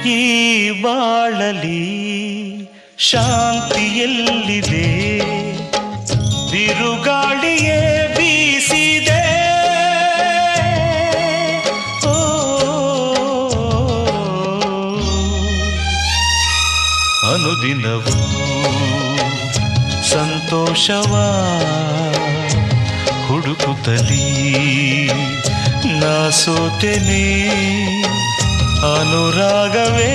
ಈ ಬಾಳಲಿ ಶಾಂತಿಯೆಲ್ಲಿದೆ, ಬಿರುಗಾಳಿಯೇ ಬೀಸಿದೆ. ಓ ಅನುದಿನವೂ ಸಂತೋಷವ ಹುಡುಕುತ್ತಲೀ ನಾ ಸೋತೆನೆ, ಅನುರಾಗವೇ